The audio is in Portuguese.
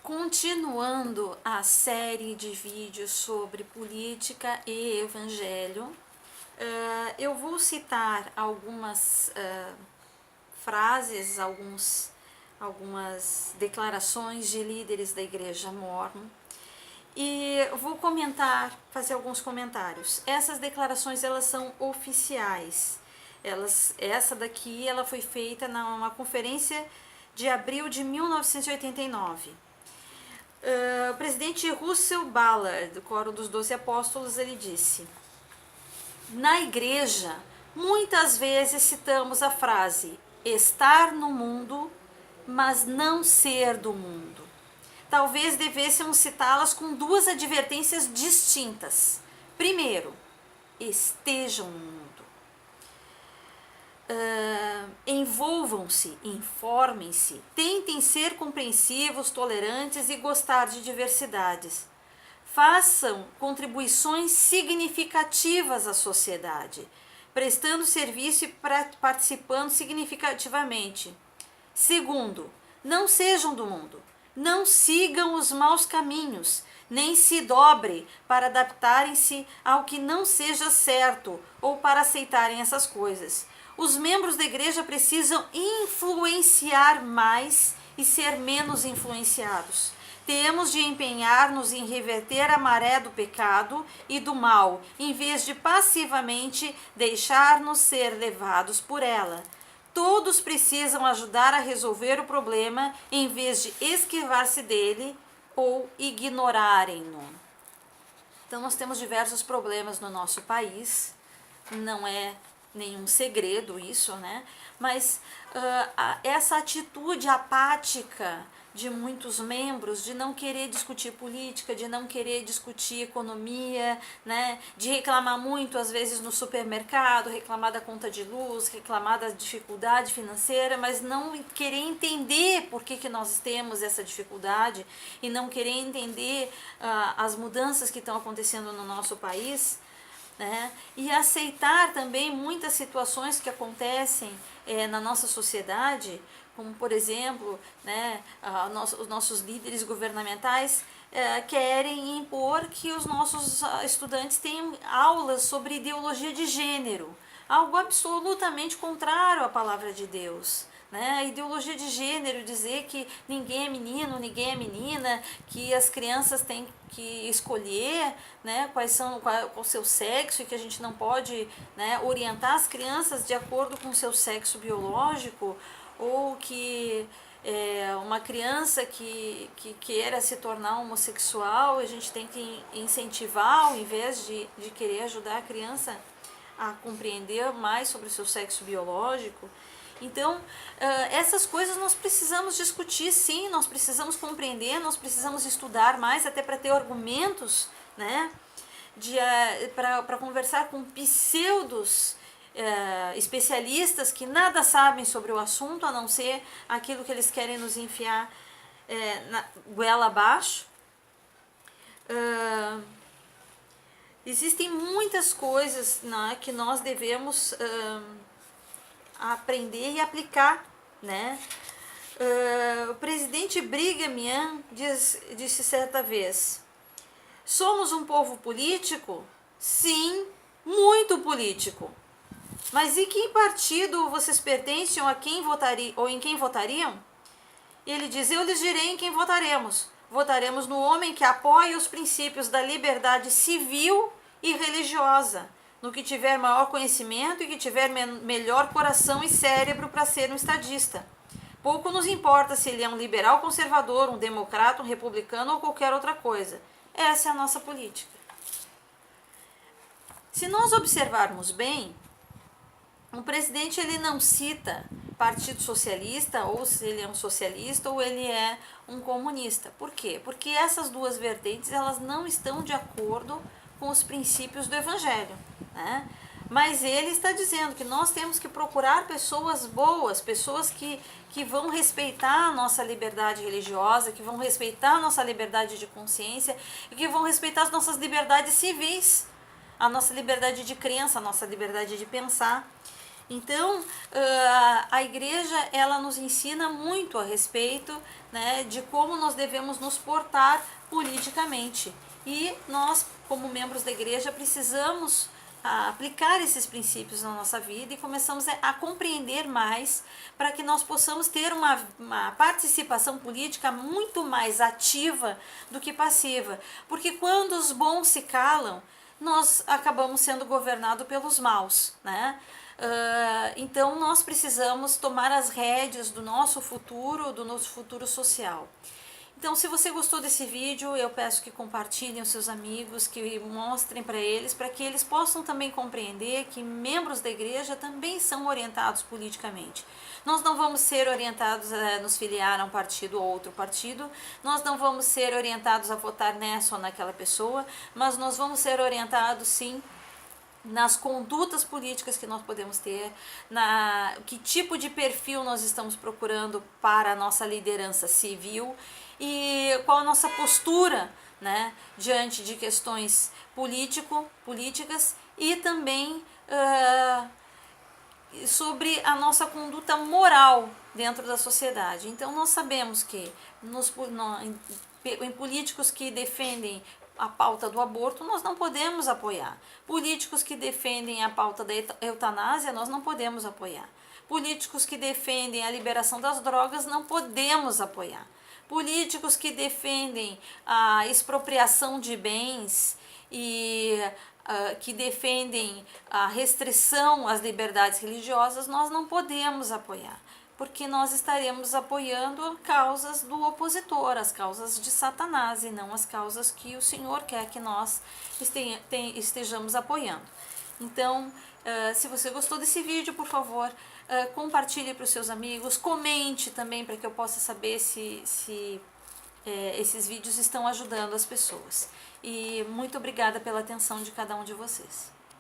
Continuando a série de vídeos sobre política e evangelho, eu vou citar algumas frases, algumas declarações de líderes da Igreja Mórmon e vou fazer alguns comentários. Essas declarações elas são oficiais. Essa daqui ela foi feita numa conferência de abril de 1989. O presidente Russell Ballard, do Coro dos 12 Apóstolos, ele disse: na igreja, muitas vezes citamos a frase estar no mundo, mas não ser do mundo. Talvez devêssemos citá-las com duas advertências distintas. Primeiro, estejam no mundo. Envolvam-se, informem-se, tentem ser compreensivos, tolerantes e gostar de diversidades. Façam contribuições significativas à sociedade, prestando serviço e participando significativamente. Segundo, não sejam do mundo, não sigam os maus caminhos, nem se dobrem para adaptarem-se ao que não seja certo ou para aceitarem essas coisas. Os membros da igreja precisam influenciar mais e ser menos influenciados. Temos de empenhar-nos em reverter a maré do pecado e do mal, em vez de passivamente deixar-nos ser levados por ela. Todos precisam ajudar a resolver o problema, em vez de esquivar-se dele ou ignorarem-no. Então nós temos diversos problemas no nosso país, não é nenhum segredo isso, né? Mas essa atitude apática de muitos membros de não querer discutir política, de não querer discutir economia, né? De reclamar muito às vezes no supermercado, reclamar da conta de luz, reclamar da dificuldade financeira, mas não querer entender por que nós temos essa dificuldade e não querer entender as mudanças que estão acontecendo no nosso país. Né? E aceitar também muitas situações que acontecem na nossa sociedade, como por exemplo, né, os nossos líderes governamentais querem impor que os nossos estudantes tenham aulas sobre ideologia de gênero, algo absolutamente contrário à palavra de Deus. Né? A ideologia de gênero, dizer que ninguém é menino, ninguém é menina, que as crianças têm que escolher, né, qual o seu sexo e que a gente não pode, né, orientar as crianças de acordo com o seu sexo biológico, ou que uma criança que queira se tornar homossexual, a gente tem que incentivar ao invés de querer ajudar a criança a compreender mais sobre o seu sexo biológico. Então, essas coisas nós precisamos discutir, sim, nós precisamos compreender, nós precisamos estudar mais, até para ter argumentos, né, para conversar com pseudos especialistas que nada sabem sobre o assunto, a não ser aquilo que eles querem nos enfiar na goela abaixo. Existem muitas coisas, né, que nós devemos aprender e aplicar, né? O presidente Brigham Young disse certa vez: somos um povo político? Sim, muito político. Mas e que partido vocês pertencem ou em quem votariam? Ele diz: eu lhes direi em quem votaremos. Votaremos no homem que apoia os princípios da liberdade civil e religiosa, no que tiver maior conhecimento e que tiver melhor coração e cérebro para ser um estadista. Pouco nos importa se ele é um liberal conservador, um democrata, um republicano ou qualquer outra coisa. Essa é a nossa política. Se nós observarmos bem, o presidente ele não cita Partido Socialista, ou se ele é um socialista ou ele é um comunista. Por quê? Porque essas duas vertentes elas não estão de acordo com os princípios do Evangelho, né? Mas ele está dizendo que nós temos que procurar pessoas boas, pessoas que vão respeitar a nossa liberdade religiosa, que vão respeitar a nossa liberdade de consciência e que vão respeitar as nossas liberdades civis, a nossa liberdade de crença, a nossa liberdade de pensar. Então, a igreja, ela nos ensina muito a respeito, né, de como nós devemos nos portar politicamente. E nós, como membros da igreja, precisamos aplicar esses princípios na nossa vida e começamos a compreender mais para que nós possamos ter uma participação política muito mais ativa do que passiva. Porque quando os bons se calam, nós acabamos sendo governados pelos maus, né? Então nós precisamos tomar as rédeas do nosso futuro social. Então, se você gostou desse vídeo, eu peço que compartilhem os seus amigos, que mostrem para que eles possam também compreender que membros da igreja também são orientados politicamente. Nós não vamos ser orientados a nos filiar a um partido ou outro partido, nós não vamos ser orientados a votar nessa ou naquela pessoa, mas nós vamos ser orientados sim nas condutas políticas que nós podemos ter, que tipo de perfil nós estamos procurando para a nossa liderança civil e qual a nossa postura, né, diante de questões políticas e também sobre a nossa conduta moral dentro da sociedade. Então nós sabemos que em políticos que defendem a pauta do aborto, nós não podemos apoiar. Políticos que defendem a pauta da eutanásia, nós não podemos apoiar. Políticos que defendem a liberação das drogas, não podemos apoiar. Políticos que defendem a expropriação de bens e que defendem a restrição às liberdades religiosas, nós não podemos apoiar, porque nós estaremos apoiando causas do opositor, as causas de Satanás, e não as causas que o Senhor quer que nós estejamos apoiando. Então, se você gostou desse vídeo, por favor, compartilhe para os seus amigos, comente também para que eu possa saber se esses vídeos estão ajudando as pessoas. E muito obrigada pela atenção de cada um de vocês.